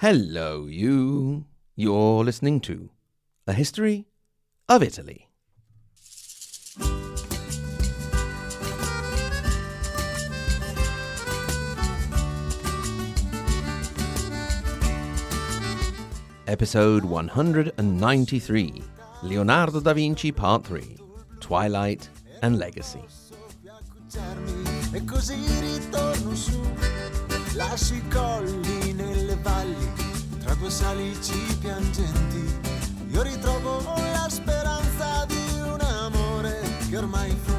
Hello, you. You're listening to A History of Italy. Episode 193, Leonardo Da Vinci Part 3, Twilight and Legacy. E così ritorno su, lascio I colli nelle valli, tra due salici piangenti, io ritrovo la speranza di un amore che ormai fu.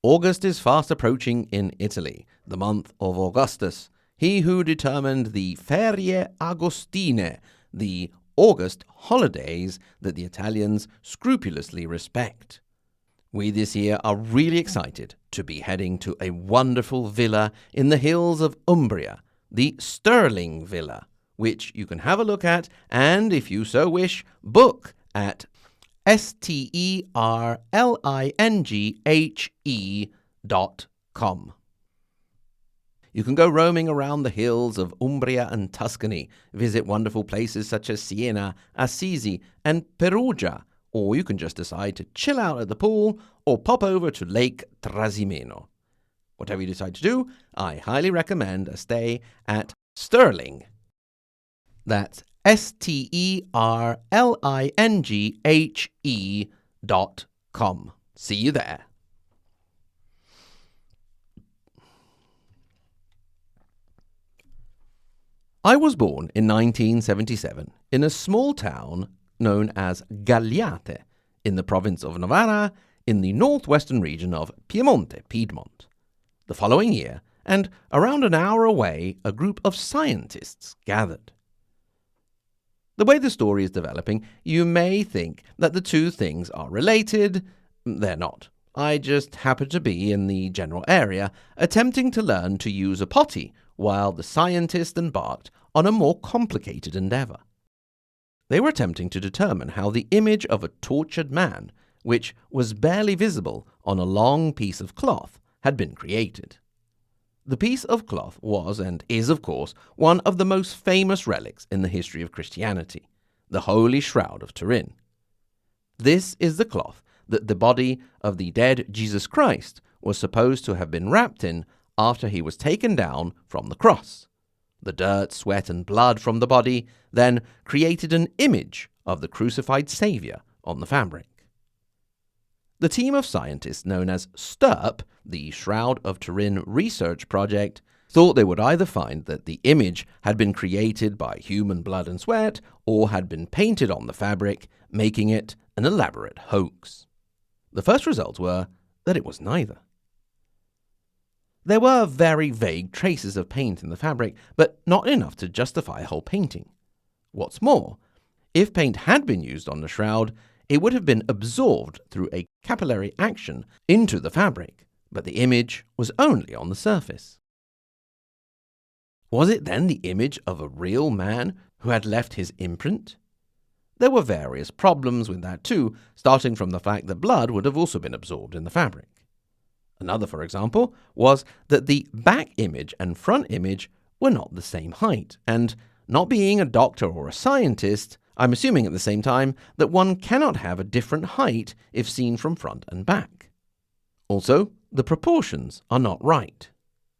August is fast approaching in Italy, the month of Augustus, he who determined the Ferie Agostine, the August holidays that the Italians scrupulously respect. We this year are really excited to be heading to a wonderful villa in the hills of Umbria, the Stirling Villa, which you can have a look at and, if you so wish, book at STERLINGHE.com. You can go roaming around the hills of Umbria and Tuscany, visit wonderful places such as Siena, Assisi, and Perugia, or you can just decide to chill out at the pool or pop over to Lake Trasimeno. Whatever you decide to do, I highly recommend a stay at Stirling. That's STERLINGHE.com. See you there. I was born in 1977 in a small town known as Gagliate in the province of Novara in the northwestern region of Piedmont. The following year, and around an hour away, a group of scientists gathered. The way the story is developing, you may think that the two things are related. They're not. I just happened to be in the general area, attempting to learn to use a potty, while the scientists embarked on a more complicated endeavor. They were attempting to determine how the image of a tortured man, which was barely visible on a long piece of cloth, had been created. The piece of cloth was, and is of course, one of the most famous relics in the history of Christianity, the Holy Shroud of Turin. This is the cloth that the body of the dead Jesus Christ was supposed to have been wrapped in after he was taken down from the cross. The dirt, sweat, and blood from the body then created an image of the crucified Saviour on the fabric. The team of scientists known as STURP, the Shroud of Turin Research Project, thought they would either find that the image had been created by human blood and sweat or had been painted on the fabric, making it an elaborate hoax. The first results were that it was neither. There were very vague traces of paint in the fabric, but not enough to justify a whole painting. What's more, if paint had been used on the shroud, it would have been absorbed through a capillary action into the fabric, but the image was only on the surface. Was it then the image of a real man who had left his imprint? There were various problems with that too, starting from the fact that blood would have also been absorbed in the fabric. Another, for example, was that the back image and front image were not the same height, and not being a doctor or a scientist, I'm assuming at the same time that one cannot have a different height if seen from front and back. Also, the proportions are not right.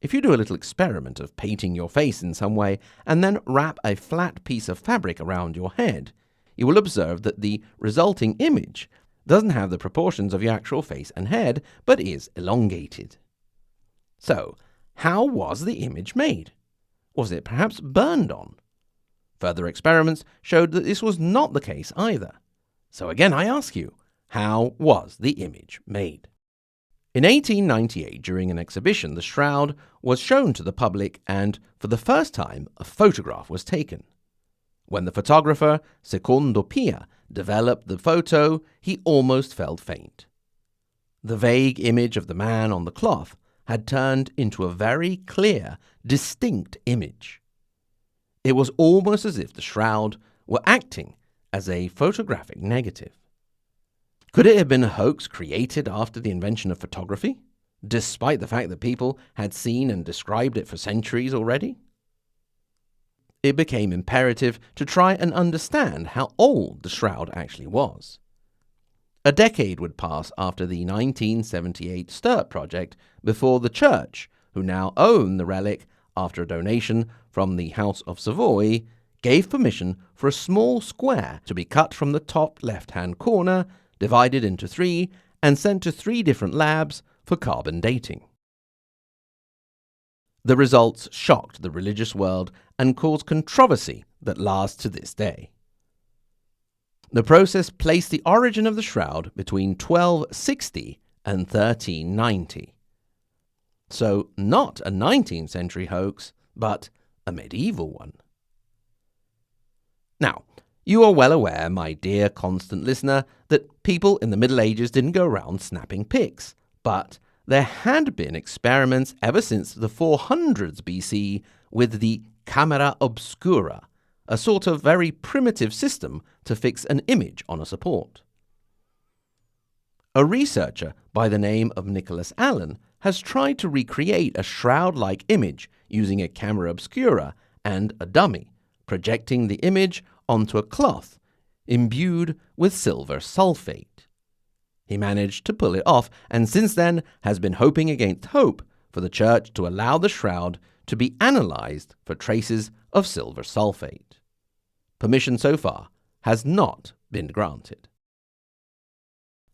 If you do a little experiment of painting your face in some way and then wrap a flat piece of fabric around your head, you will observe that the resulting image doesn't have the proportions of your actual face and head, but is elongated. So, how was the image made? Was it perhaps burned on? Further experiments showed that this was not the case either. So again I ask you, how was the image made? In 1898, during an exhibition, the shroud was shown to the public and, for the first time, a photograph was taken. When the photographer, Secondo Pia, developed the photo, he almost felt faint. The vague image of the man on the cloth had turned into a very clear, distinct image. It was almost as if the shroud were acting as a photographic negative. Could it have been a hoax created after the invention of photography, despite the fact that people had seen and described it for centuries already? it became imperative to try and understand how old the shroud actually was. A decade would pass after the 1978 STURP project before the church, who now own the relic after a donation from the House of Savoy, gave permission for a small square to be cut from the top left-hand corner, divided into 3, and sent to 3 different labs for carbon dating. The results shocked the religious world and caused controversy that lasts to this day. The process placed the origin of the shroud between 1260 and 1390. So not a 19th century hoax, but a medieval one. Now, you are well aware, my dear constant listener, that people in the Middle Ages didn't go around snapping pics, but there had been experiments ever since the 400s BC with the camera obscura, a sort of very primitive system to fix an image on a support. A researcher by the name of Nicholas Allen has tried to recreate a shroud-like image using a camera obscura and a dummy, projecting the image onto a cloth imbued with silver sulphate. He managed to pull it off, and since then has been hoping against hope for the church to allow the shroud to be analyzed for traces of silver sulphate. Permission so far has not been granted.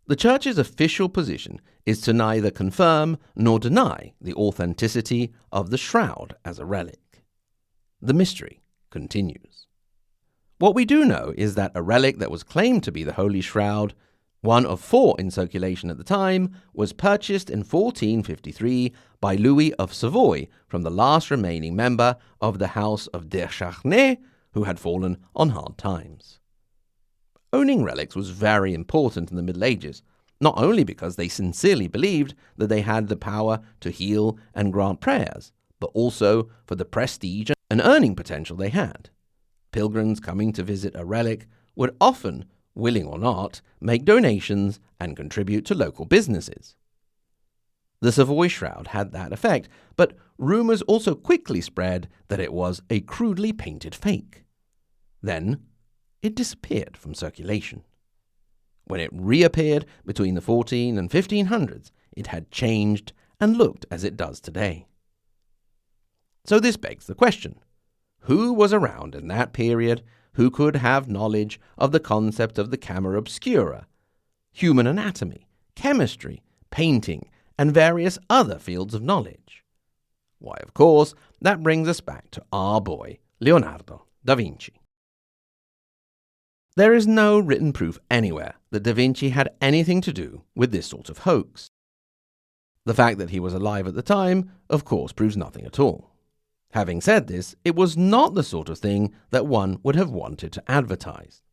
The church's official position is to neither confirm nor deny the authenticity of the shroud as a relic. The mystery continues. What we do know is that a relic that was claimed to be the Holy Shroud, one of 4 in circulation at the time, was purchased in 1453 by Louis of Savoy from the last remaining member of the House of Descharnay, who had fallen on hard times. Owning relics was very important in the Middle Ages, not only because they sincerely believed that they had the power to heal and grant prayers, but also for the prestige and earning potential they had. Pilgrims coming to visit a relic would often, willing or not, make donations and contribute to local businesses. The Savoy shroud had that effect, but rumors also quickly spread that it was a crudely painted fake. Then, it disappeared from circulation. When it reappeared between the 14 and 1500s, it had changed and looked as it does today. So this begs the question: who was around in that period who could have knowledge of the concept of the camera obscura, human anatomy, chemistry, painting, and various other fields of knowledge? Why, of course, that brings us back to our boy, Leonardo da Vinci. There is no written proof anywhere that Da Vinci had anything to do with this sort of hoax. The fact that he was alive at the time, of course, proves nothing at all. Having said this, it was not the sort of thing that one would have wanted to advertise.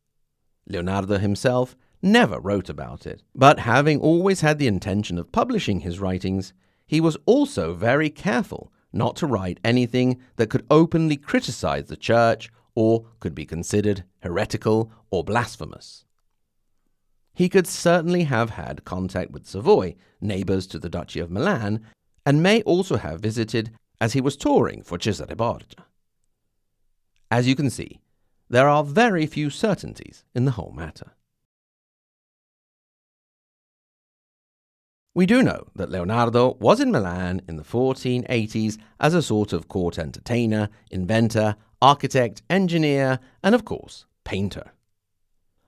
Leonardo himself never wrote about it, but having always had the intention of publishing his writings, he was also very careful not to write anything that could openly criticize the church or could be considered heretical or blasphemous. He could certainly have had contact with Savoy, neighbors to the Duchy of Milan, and may also have visited as he was touring for Cesare Borgia. As you can see, there are very few certainties in the whole matter. We do know that Leonardo was in Milan in the 1480s as a sort of court entertainer, inventor, architect, engineer, and of course, painter.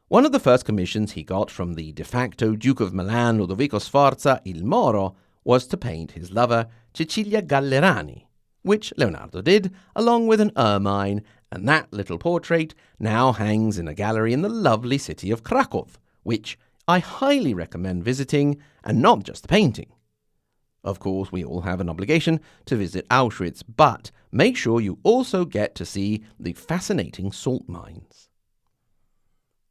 One of the first commissions he got from the de facto Duke of Milan, Lodovico Sforza il Moro, was to paint his lover, Cecilia Gallerani, which Leonardo did, along with an ermine, and that little portrait now hangs in a gallery in the lovely city of Krakow, which I highly recommend visiting, and not just the painting. Of course, we all have an obligation to visit Auschwitz, but make sure you also get to see the fascinating salt mines.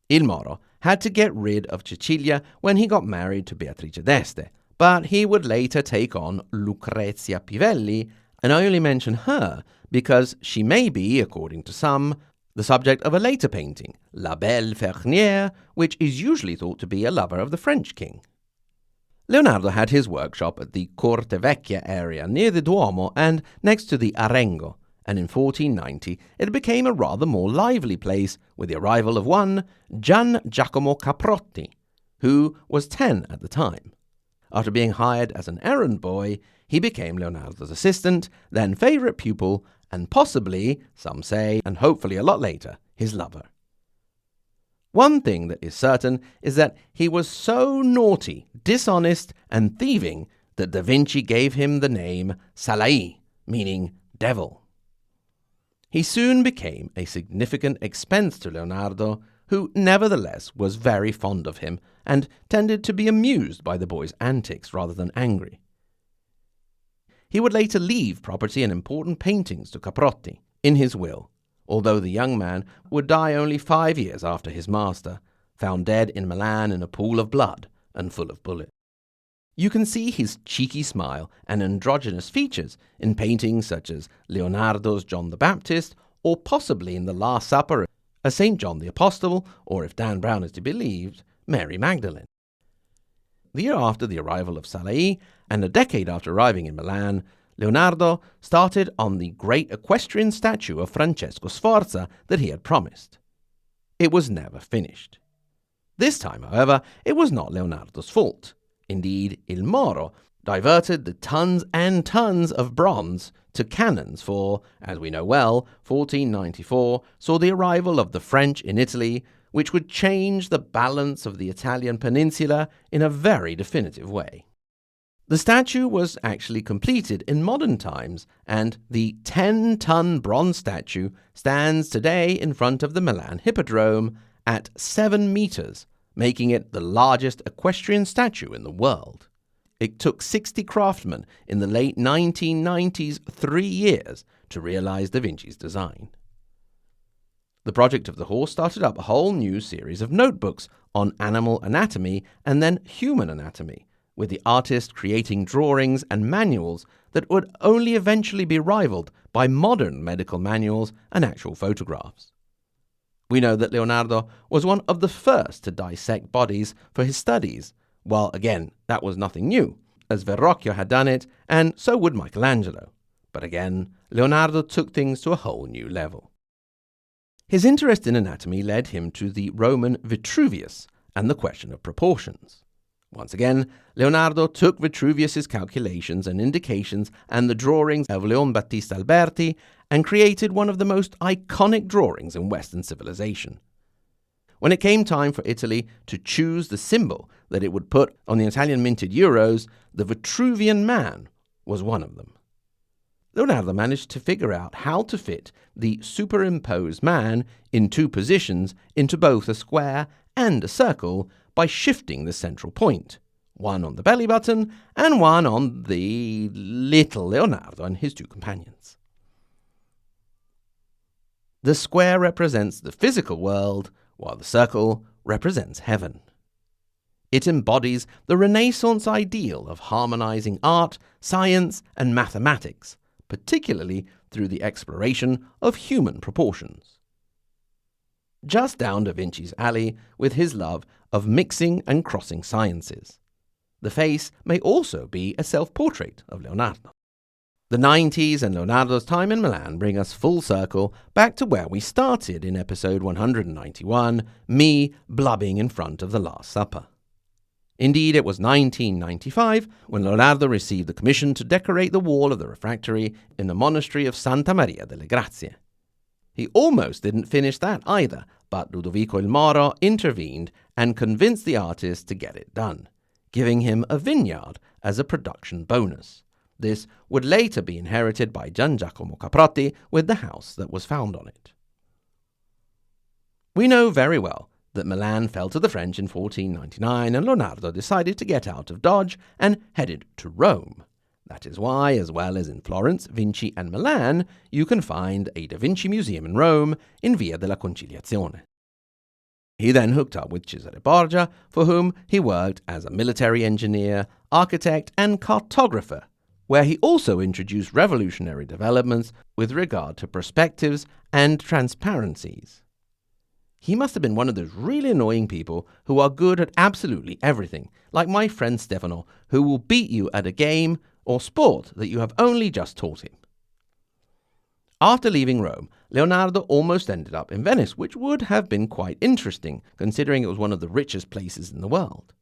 Il Moro had to get rid of Cecilia when he got married to Beatrice d'Este, but he would later take on Lucrezia Pivelli, and I only mention her because she may be, according to some, the subject of a later painting, La Belle Fernière, which is usually thought to be a lover of the French king. Leonardo had his workshop at the Corte Vecchia area near the Duomo and next to the Arengo, and in 1490 it became a rather more lively place with the arrival of one Gian Giacomo Caprotti, who was 10 at the time. After being hired as an errand boy, he became Leonardo's assistant, then favourite pupil, and possibly, some say, and hopefully a lot later, his lover. One thing that is certain is that he was so naughty, dishonest, and thieving that Da Vinci gave him the name Salaì, meaning devil. He soon became a significant expense to Leonardo, who nevertheless was very fond of him and tended to be amused by the boy's antics rather than angry. He would later leave property and important paintings to Caprotti in his will, although the young man would die only 5 years after his master, found dead in Milan in a pool of blood and full of bullets. You can see his cheeky smile and androgynous features in paintings such as Leonardo's John the Baptist, or possibly in The Last Supper as St. John the Apostle, or if Dan Brown is to be believed, Mary Magdalene. The year after the arrival of Salaì, and a decade after arriving in Milan, Leonardo started on the great equestrian statue of Francesco Sforza that he had promised. It was never finished. This time, however, it was not Leonardo's fault. Indeed, Il Moro diverted the tons and tons of bronze to cannons for, as we know well, 1494 saw the arrival of the French in Italy, which would change the balance of the Italian peninsula in a very definitive way. The statue was actually completed in modern times, and the 10-ton bronze statue stands today in front of the Milan Hippodrome at 7 meters, making it the largest equestrian statue in the world. It took 60 craftsmen in the late 1990s 3 years to realize Da Vinci's design. The project of the horse started up a whole new series of notebooks on animal anatomy and then human anatomy, with the artist creating drawings and manuals that would only eventually be rivaled by modern medical manuals and actual photographs. We know that Leonardo was one of the first to dissect bodies for his studies, while again, that was nothing new, as Verrocchio had done it, and so would Michelangelo. But again, Leonardo took things to a whole new level. His interest in anatomy led him to the Roman Vitruvius and the question of proportions. Once again, Leonardo took Vitruvius's calculations and indications and the drawings of Leon Battista Alberti and created one of the most iconic drawings in Western civilization. When it came time for Italy to choose the symbol that it would put on the Italian minted euros, the Vitruvian man was one of them. Leonardo managed to figure out how to fit the superimposed man in 2 positions into both a square and a circle by shifting the central point, one on the belly button and one on the little Leonardo and his 2 companions. The square represents the physical world, while the circle represents heaven. It embodies the Renaissance ideal of harmonizing art, science, and mathematics, particularly through the exploration of human proportions. Just down Da Vinci's alley with his love of mixing and crossing sciences. The face may also be a self-portrait of Leonardo. The 90s and Leonardo's time in Milan bring us full circle back to where we started in episode 191, me blubbing in front of the Last Supper. Indeed, it was 1995 when Leonardo received the commission to decorate the wall of the refectory in the monastery of Santa Maria delle Grazie. He almost didn't finish that either, but Ludovico il Moro intervened and convinced the artist to get it done, giving him a vineyard as a production bonus. This would later be inherited by Gian Giacomo Caprotti with the house that was found on it. We know very well that Milan fell to the French in 1499 and Leonardo decided to get out of Dodge and headed to Rome. That is why, as well as in Florence, Vinci and Milan, you can find a Da Vinci museum in Rome in Via della Conciliazione. He then hooked up with Cesare Borgia, for whom he worked as a military engineer, architect, and cartographer, where he also introduced revolutionary developments with regard to perspectives and transparencies. He must have been one of those really annoying people who are good at absolutely everything, like my friend Stefano, who will beat you at a game or sport that you have only just taught him. After leaving Rome, Leonardo almost ended up in Venice, which would have been quite interesting, considering it was one of the richest places in the world.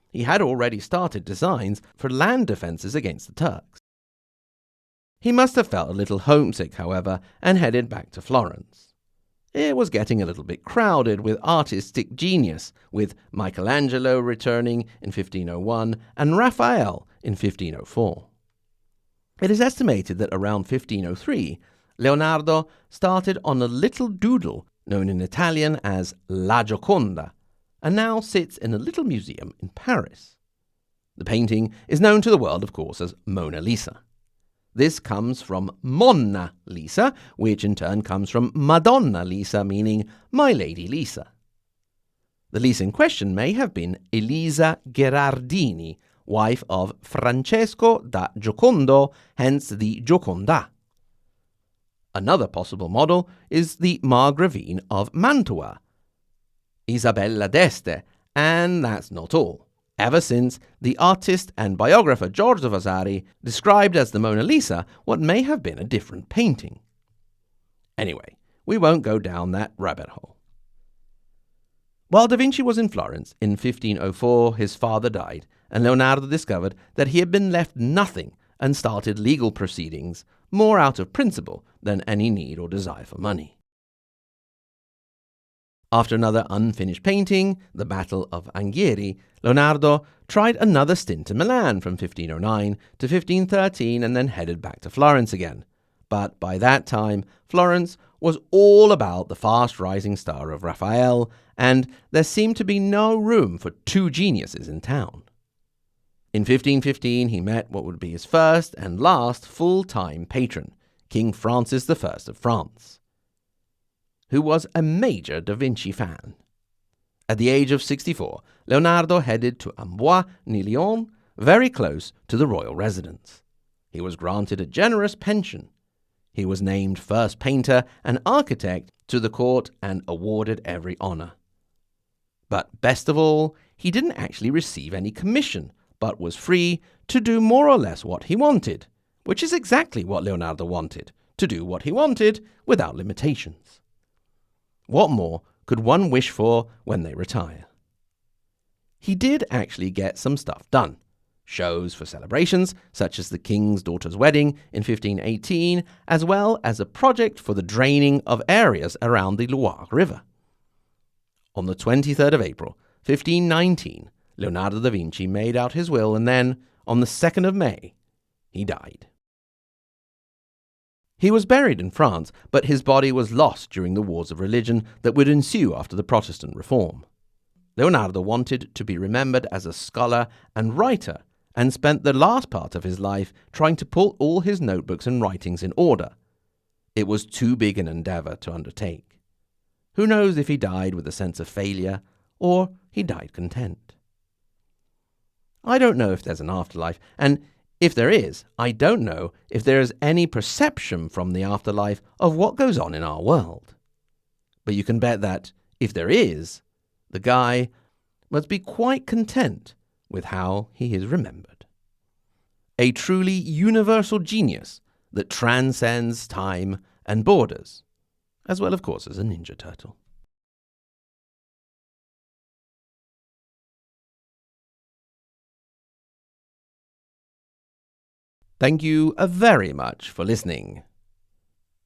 He had already started designs for land defences against the Turks. He must have felt a little homesick, however, and headed back to Florence. It was getting a little bit crowded with artistic genius, with Michelangelo returning in 1501 and Raphael in 1504. It is estimated that around 1503, Leonardo started on a little doodle known in Italian as La Gioconda, and now sits in a little museum in Paris. The painting is known to the world, of course, as Mona Lisa. This comes from Monna Lisa, which in turn comes from Madonna Lisa, meaning My Lady Lisa. The Lisa in question may have been Elisa Gherardini, wife of Francesco da Giocondo, hence the Gioconda. Another possible model is the Margravine of Mantua, Isabella d'Este, and that's not all. Ever since, the artist and biographer Giorgio Vasari described as the Mona Lisa what may have been a different painting. Anyway, we won't go down that rabbit hole. While Da Vinci was in Florence in 1504, his father died, and Leonardo discovered that he had been left nothing and started legal proceedings, more out of principle than any need or desire for money. After another unfinished painting, the Battle of Anghieri, Leonardo tried another stint in Milan from 1509 to 1513 and then headed back to Florence again. But by that time, Florence was all about the fast-rising star of Raphael, and there seemed to be no room for two geniuses in town. In 1515, he met what would be his first and last full-time patron, King Francis I of France, who was a major Da Vinci fan. At the age of 64, Leonardo headed to Amboise, near Lyon, very close to the royal residence. He was granted a generous pension. He was named first painter and architect to the court and awarded every honor. But best of all, he didn't actually receive any commission, but was free to do more or less what he wanted, which is exactly what Leonardo wanted, to do what he wanted without limitations. What more could one wish for when they retire? He did actually get some stuff done. Shows for celebrations, such as the King's daughter's wedding in 1518, as well as a project for the draining of areas around the Loire River. On the 23rd of April, 1519, Leonardo da Vinci made out his will, and then, on the 2nd of May, he died. He was buried in France, but his body was lost during the wars of religion that would ensue after the Protestant Reform. Leonardo wanted to be remembered as a scholar and writer, and spent the last part of his life trying to pull all his notebooks and writings in order. It was too big an endeavor to undertake. Who knows if he died with a sense of failure, or he died content. I don't know if there's an afterlife, and if there is, I don't know if there is any perception from the afterlife of what goes on in our world. But you can bet that, if there is, the guy must be quite content with how he is remembered. A truly universal genius that transcends time and borders, as well, of course, as a Ninja Turtle. Thank you very much for listening.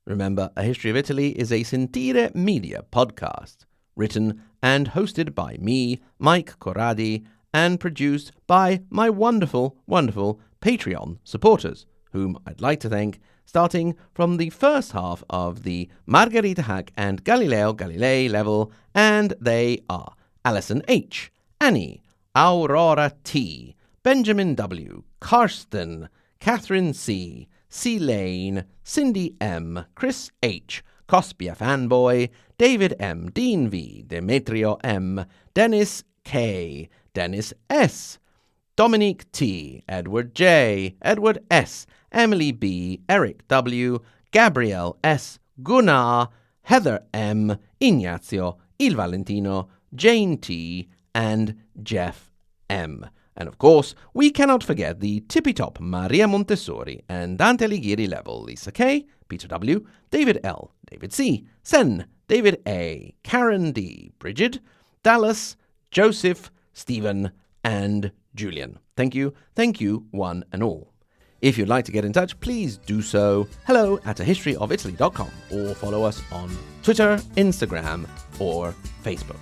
Remember, A History of Italy is a Sentire Media podcast, written and hosted by me, Mike Corradi, and produced by my wonderful, wonderful Patreon supporters, whom I'd like to thank, starting from the first half of the Margherita Hack and Galileo Galilei level, and they are Alison H., Annie, Aurora T., Benjamin W., Karsten, Catherine C., C. Lane, Cindy M., Chris H., Cospia Fanboy, David M., Dean V., Demetrio M., Dennis K., Dennis S., Dominique T., Edward J., Edward S., Emily B., Eric W., Gabrielle S., Gunnar, Heather M., Ignazio, Il Valentino, Jane T., and Jeff M. And of course, we cannot forget the tippy-top Maria Montessori and Dante Alighieri level Lisa K., Peter W., David L., David C., Sen, David A., Karen D., Bridget, Dallas, Joseph, Stephen, and Julian. Thank you, one and all. If you'd like to get in touch, please do so. hello@ahistoryofitaly.com or follow us on Twitter, Instagram, or Facebook.